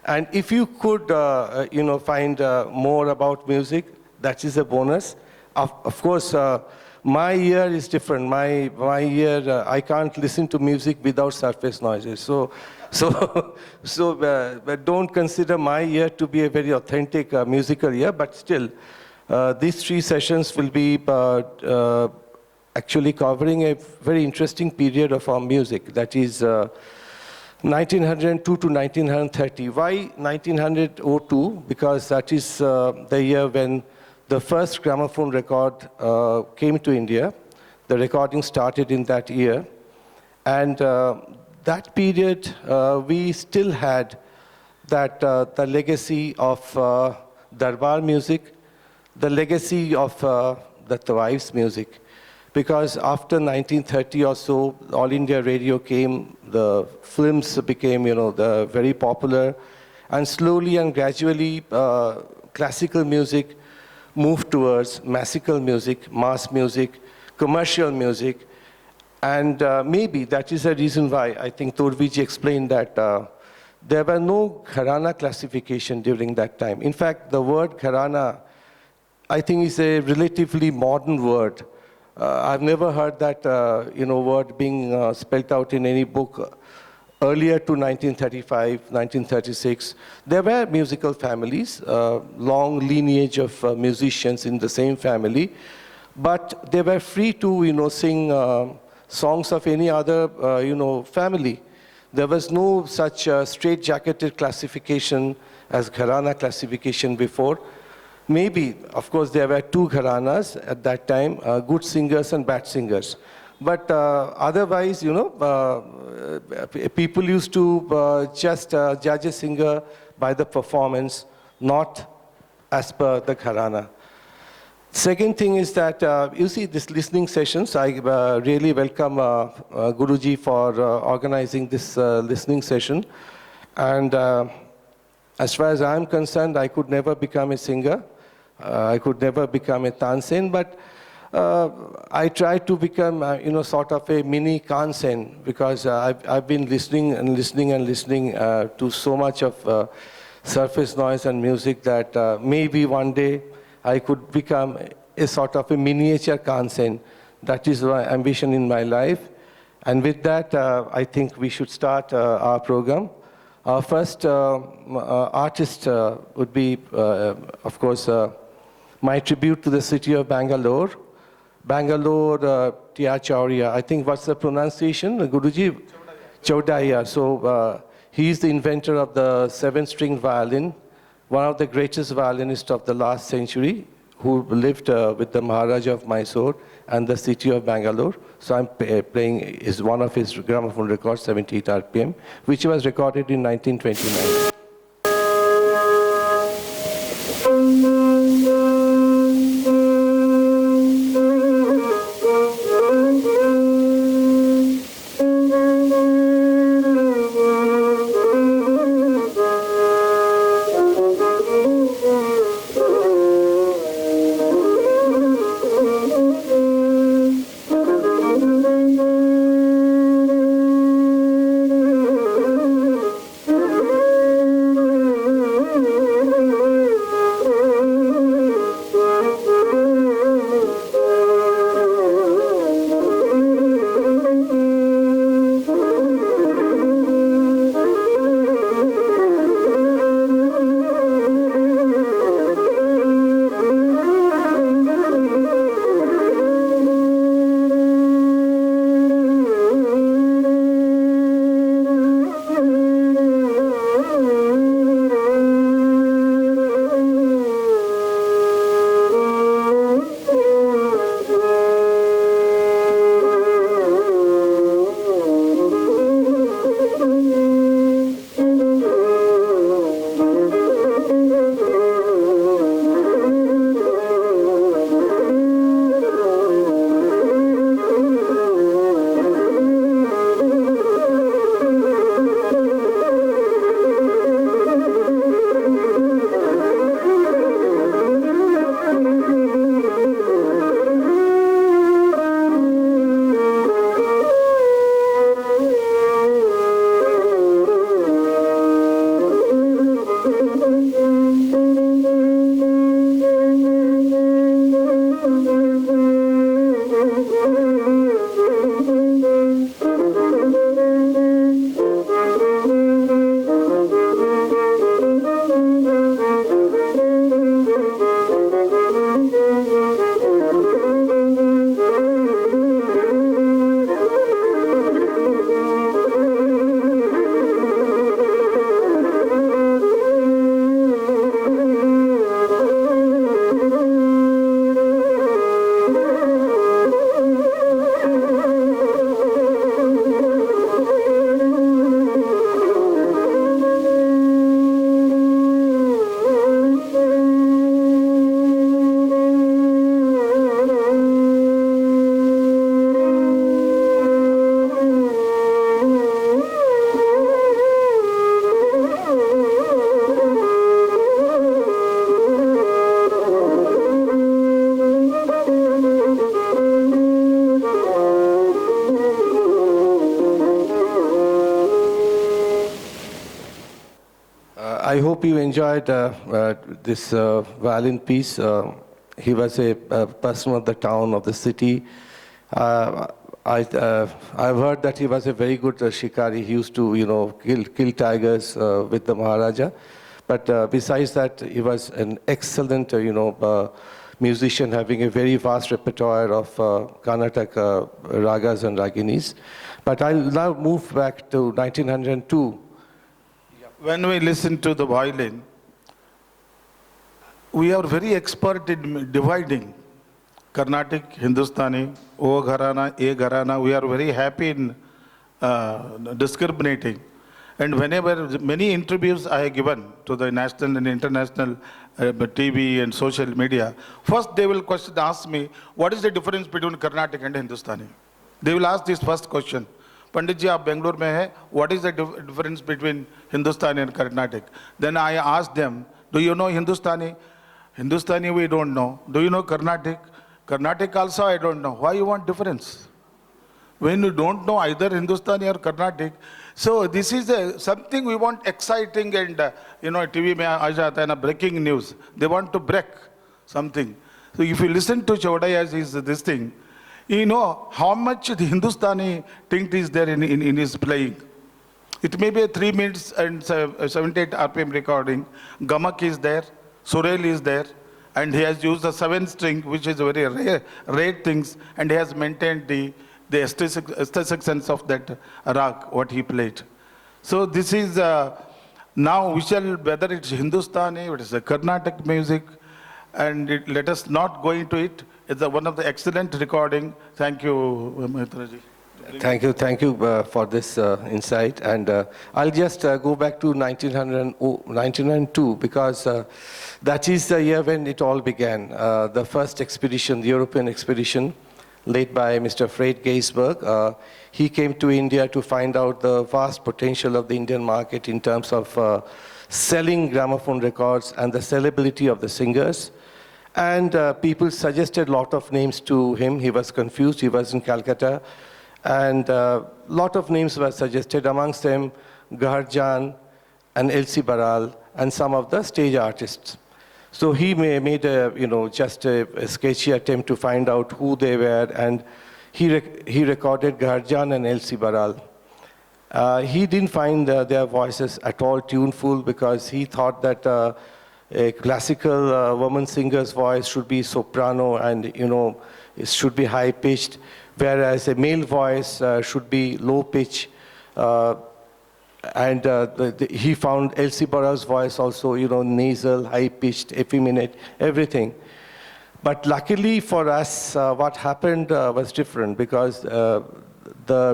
And if you could, find more about music, that is a bonus. Of course, my ear is different. My ear, I can't listen to music without surface noises. So don't consider my ear to be a very authentic musical ear, but still, these 3 sessions will be actually covering a very interesting period of our music, that is 1902 to 1930. Why 1902? Because that is the year when the first gramophone record came to India. The recording started in that year. And that period, we still had that the legacy of Darbar music, the legacy of the Tawaif's music. Because after 1930 or so, All India Radio came, the films became, very popular, and slowly and gradually, classical music moved towards massical music, mass music, commercial music, and maybe that is the reason why I think Torviji explained that there were no gharana classification during that time. In fact, the word gharana, I think, is a relatively modern word. I've never heard that word being spelled out in any book. Earlier to 1935, 1936, there were musical families, long lineage of musicians in the same family, but they were free to sing songs of any other family. There was no such straight-jacketed classification as gharana classification before. Maybe, of course, there were 2 gharanas at that time, good singers and bad singers. But otherwise, people used to just judge a singer by the performance, not as per the gharana. Second thing is that, you see, these listening sessions, I really welcome Guruji for organizing this listening session. And as far as I'm concerned, I could never become a singer. I could never become a tansen, but I tried to become, sort of a mini Kansen, because I've been listening to so much of surface noise and music that maybe one day I could become a sort of a miniature Kansen. That is my ambition in my life. And with that, I think we should start our program. Our first artist would be, of course, my tribute to the city of Bangalore. Bangalore, Tia Chauria. I think what's the pronunciation, Guruji? Chaudhaya. So he is the inventor of the 7-string violin, one of the greatest violinists of the last century, who lived with the Maharaja of Mysore and the city of Bangalore. So I'm playing is one of his gramophone records, 78 RPM, which was recorded in 1929. I hope you enjoyed this violin piece. He was a person of the town, of the city. I've heard that he was a very good shikari. He used to, kill tigers with the Maharaja. But besides that, he was an excellent, musician, having a very vast repertoire of Karnataka ragas and raginis. But I'll now move back to 1902. When we listen to the violin, we are very expert in dividing Carnatic, Hindustani, O Gharana, A Gharana. We are very happy in discriminating. And whenever many interviews I have given to the national and international TV and social media, first they will ask me, what is the difference between Carnatic and Hindustani? They will ask this first question. Pandit ji, aap Bangalore mein hai, what is the difference between Hindustani and Carnatic? Then I ask them, do you know Hindustani? Hindustani we don't know. Do you know Carnatic? Carnatic also I don't know. Why you want difference? When you don't know either Hindustani or Carnatic, so this is something we want exciting and, TV mein aa jata hai na, breaking news. They want to break something. So if you listen to Chaudhary as is this thing, you know how much the Hindustani thing is there in his playing. It may be a 3 minutes and 78 RPM recording. Gamak is there, Surel is there, and he has used the 7th string, which is very rare things, and he has maintained the aesthetic sense of that rag, what he played. So this is, now we shall, whether it's Hindustani, it is a Carnatic music, and let us not go into it. It's one of the excellent recording. Thank you, Maitra ji. Thank you for this insight. And I'll just go back to 1902 because that is the year when it all began. The first expedition, the European expedition, led by Mr. Fred Gaisberg. He came to India to find out the vast potential of the Indian market in terms of selling gramophone records and the sellability of the singers. And people suggested a lot of names to him. He was confused. He was in Calcutta. And a lot of names were suggested, amongst them Gaharjan and Elsie Baral and some of the stage artists. So he made just a sketchy attempt to find out who they were, and he recorded Gaharjan and Elsie Baral. He didn't find their voices at all tuneful because he thought that a classical woman singer's voice should be soprano and, it should be high-pitched, whereas a male voice should be low-pitch. And he found Elsie Baral's voice also, nasal, high-pitched, effeminate, everything. But luckily for us, what happened was different because the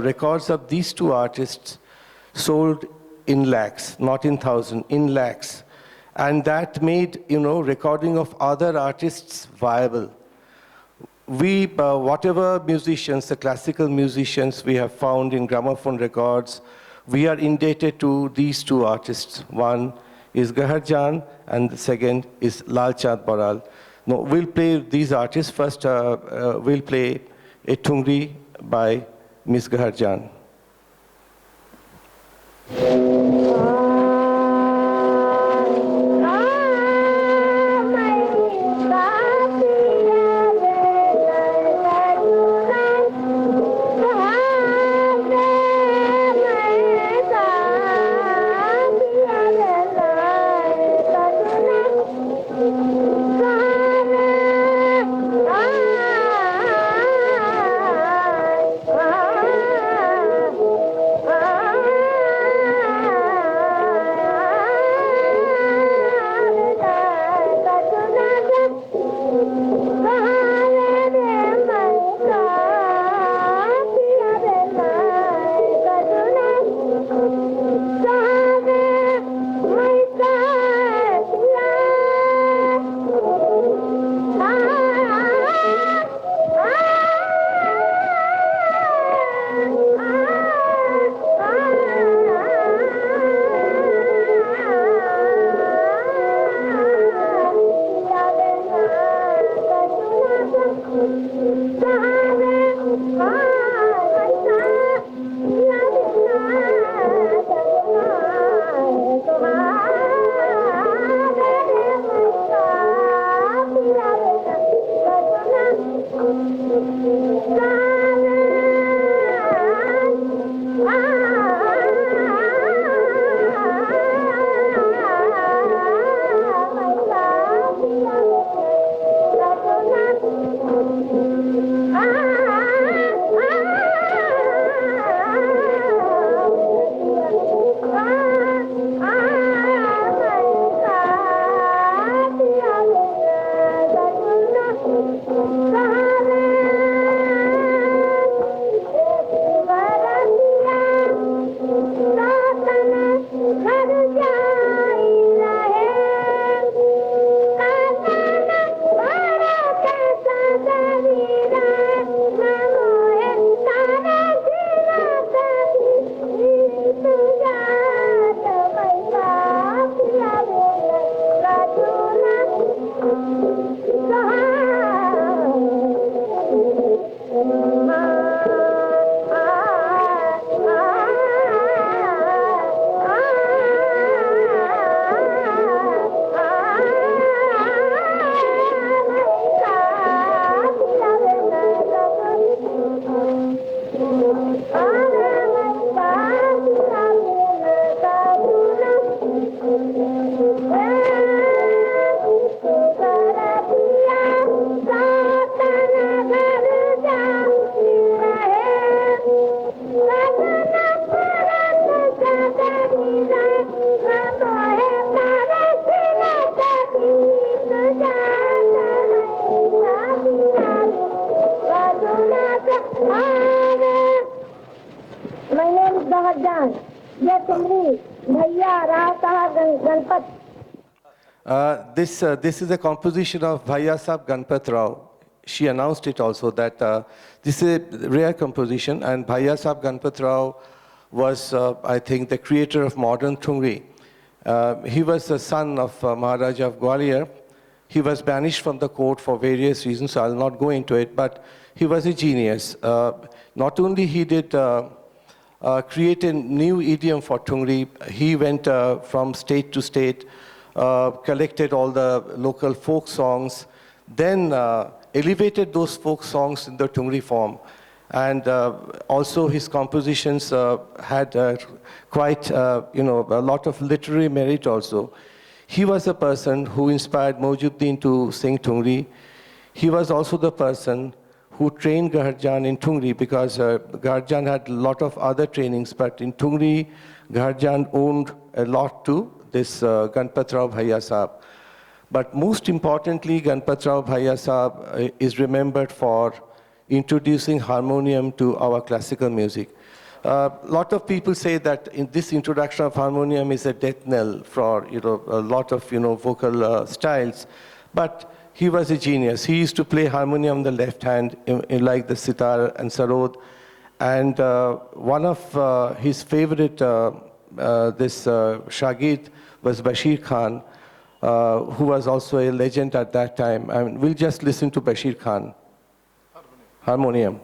records of these two artists sold in lakhs, not in thousands, in lakhs. And that made, recording of other artists viable. We, whatever musicians, the classical musicians we have found in gramophone records, we are indebted to these two artists. One is Gaharjan and the second is Lal Chand Baral. Now, we'll play these artists. First, we'll play a Tungri by Miss Gaharjan. Ah This is a composition of Bhaiya Sahab Ganpat Rao. She announced it also that this is a rare composition, and Bhaiya Sahab Ganpat Rao was, I think, the creator of modern Thungri. He was the son of Maharaja of Gwalior. He was banished from the court for various reasons, so I'll not go into it, but he was a genius. Not only he did create a new idiom for Thungri, he went from state to state, collected all the local folk songs, then elevated those folk songs in the Thungri form. And also his compositions had quite, a lot of literary merit also. He was a person who inspired Mojuddin to sing Thungri. He was also the person who trained Gaharjan in Thungri, because Gaharjan had a lot of other trainings, but in Thungri, Gaharjan owned a lot to this Ganpat Rao Bhaiya Sahab. But most importantly, Ganpat Rao Bhaiya Sahab is remembered for introducing harmonium to our classical music. A lot of people say that in this introduction of harmonium is a death knell for a lot of vocal styles, but he was a genius. He used to play harmonium on the left hand, like the sitar and sarod, and one of his favorite Shagird was Bashir Khan, who was also a legend at that time. And we'll just listen to Bashir Khan. Harmonium.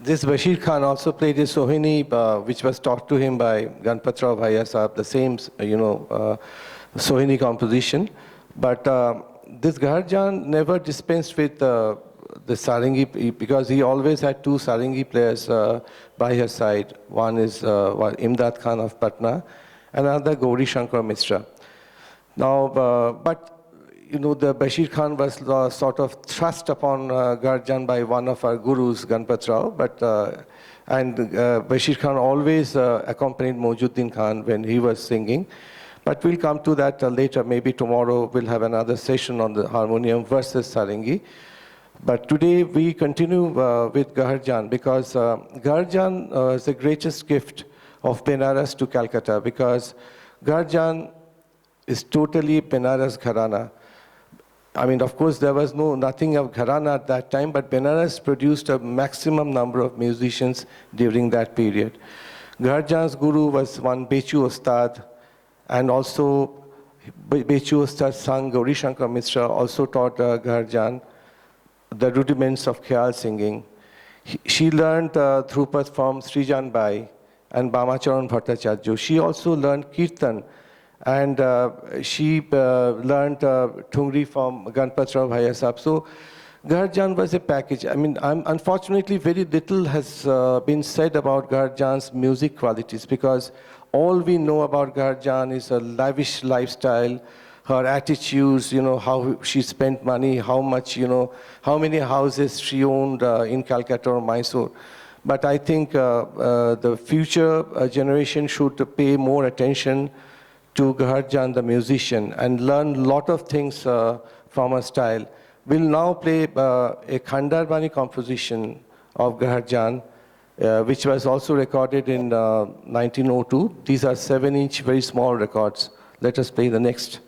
this Bashir Khan also played a Sohini, which was taught to him by Ganpatrao Bhaiya Sahab, the same, Sohini composition. But this Gharjan never dispensed with the Sarangi, because he always had two Sarangi players by her side. One is Imdad Khan of Patna, and another Gauri Shankar Mishra. Now, but the Bashir Khan was sort of thrust upon Gharjan by one of our gurus, Ganpat Rao, and Bashir Khan always accompanied Mojuddin Khan when he was singing. But we'll come to that later. Maybe tomorrow we'll have another session on the harmonium versus Sarangi. But today we continue with Gharjan, because Gharjan is the greatest gift of Benares to Calcutta, because Gharjan is totally Benares Gharana. I mean, of course, there was nothing of Gharana at that time, but Benares produced a maximum number of musicians during that period. Gharjan's guru was one Bechu Ostad, and also Bechu Ostad's son, Gauri Shankar Mishra, also taught Gharjan the rudiments of Khyal singing. She learned Dhrupat from Srijan Bai and Bamacharan Bhattacharya. She also learned Kirtan, and she learned Thungri from Ganpatrao Bhaiya Sahab. So Gharjan was a package. I mean, unfortunately, very little has been said about Gharjan's music qualities, because all we know about Gharjan is a lavish lifestyle, her attitudes, how she spent money, how much, how many houses she owned in Calcutta or Mysore. But I think the future generation should pay more attention to Gharjan, the musician, and learn a lot of things from her style. We'll now play a Khandarbani composition of Gharjan, which was also recorded in 1902. These are 7-inch, very small records. Let us play the next.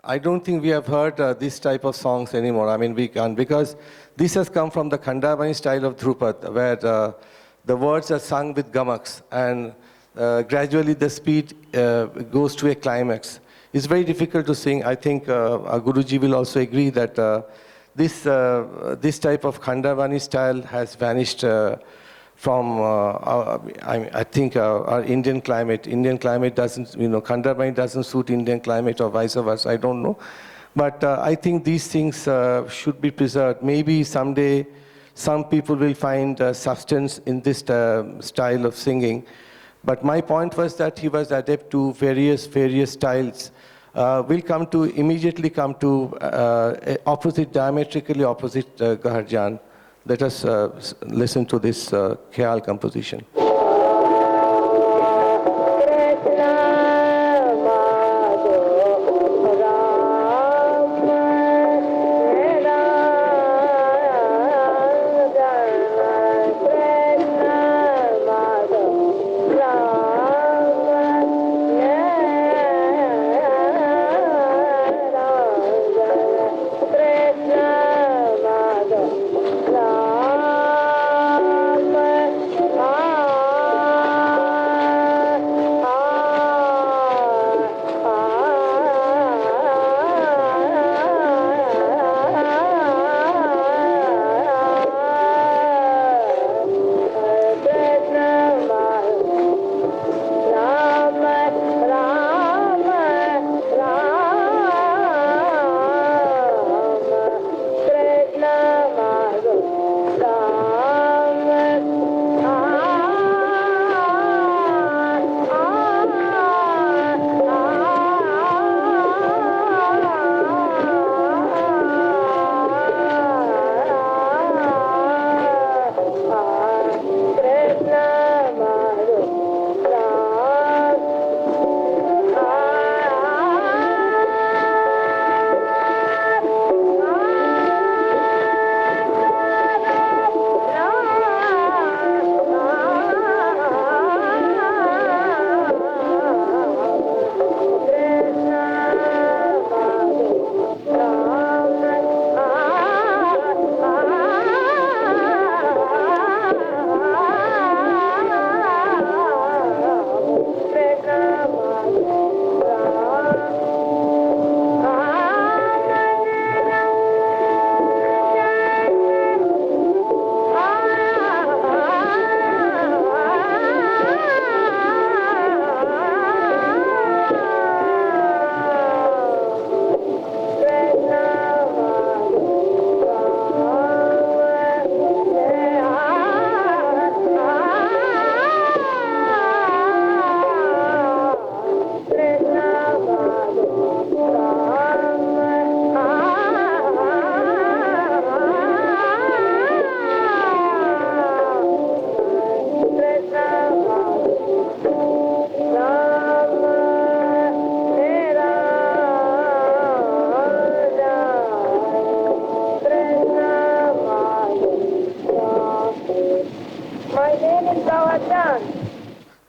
I don't think we have heard this type of songs anymore. I mean, we can't, because this has come from the Khandarbani style of Dhrupat, where the words are sung with gamaks, and gradually the speed goes to a climax. It's very difficult to sing. I think our Guruji will also agree that this type of Khandarbani style has vanished from, I think, our Indian climate. Indian climate doesn't, Khandarbani doesn't suit Indian climate or vice versa, I don't know. But I think these things should be preserved. Maybe someday some people will find substance in this style of singing. But my point was that he was adept to various styles. We'll immediately come to diametrically opposite Gaharjan. Let us listen to this Khyal composition.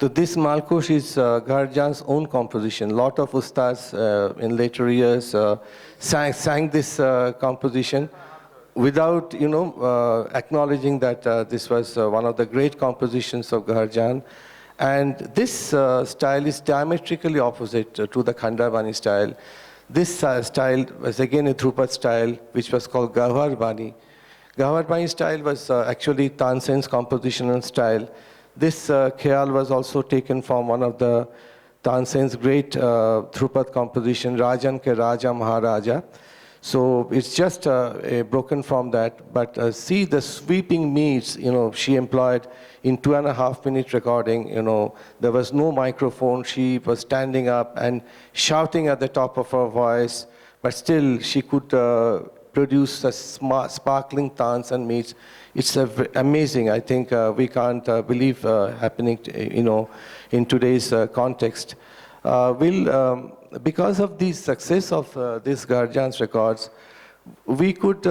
So this Malkosh is Gaharjan's own composition. A lot of ustads in later years sang this composition without, acknowledging that this was one of the great compositions of Gaharjan. And this style is diametrically opposite to the Khandarbani style. This style was again a Dhrupad style, which was called Gawhar Bani. Gawhar Bani style was actually Tansen's compositional style. This Khyal was also taken from one of the Tansen's great Dhrupad composition, Rajan Ke Raja Maharaja. So it's just broken from that. But see the sweeping meets, she employed in 2.5-minute recording. There was no microphone. She was standing up and shouting at the top of her voice, but still she could produce a sparkling dance and meets. It's amazing. I think we can't believe happening, in today's context. Because of the success of these Gaharjan's records, we could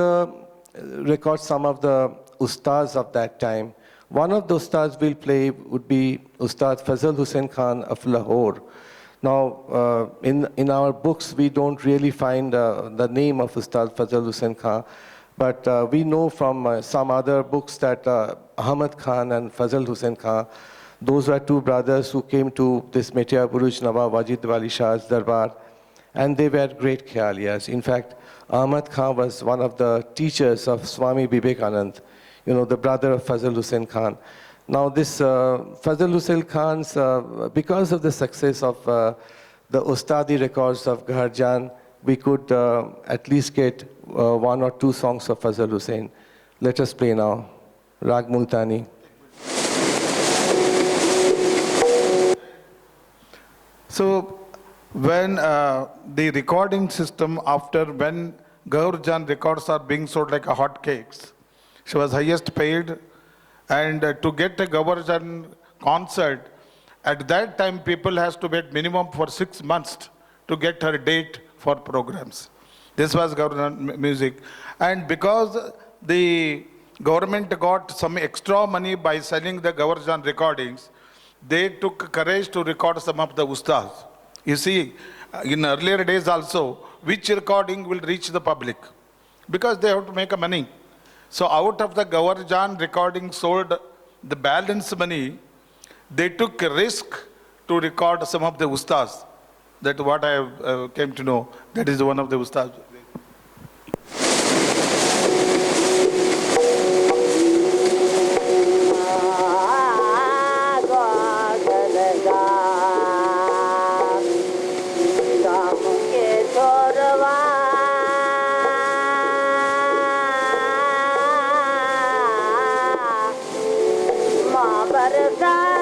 record some of the ustads of that time. One of the ustads we'll play would be Ustad Fazal Hussain Khan of Lahore. Now, in our books, we don't really find the name of Ustad Fazal Hussain Khan, but we know from some other books that Ahmad Khan and Fazal Hussain Khan, those were two brothers who came to this Metiya Buruj Nawab Wajid Wali Shah's Darbar, and they were great Khyaliyas. In fact, Ahmad Khan was one of the teachers of Swami Vivekanand, the brother of Fazal Hussain Khan. Now this Fazl Hussain Khan's, because of the success of the Ustadi records of Gharjan, we could at least get 1 or 2 songs of Fazl Hussain. Let us play now, Rag Multani. So when the recording system, after when Gharjan records are being sold like a hot cakes, she was highest paid, and to get a Gharjan concert, at that time people has to wait minimum for 6 months to get her date for programs. This was Gharjan music, and because the government got some extra money by selling the Gharjan recordings, they took courage to record some of the ustads. You see, in earlier days also, which recording will reach the public? Because they have to make a money. So out of the Gharjan recording sold, the balance money, they took a risk to record some of the ustads. That's what I came to know. That is one of the ustads. Barda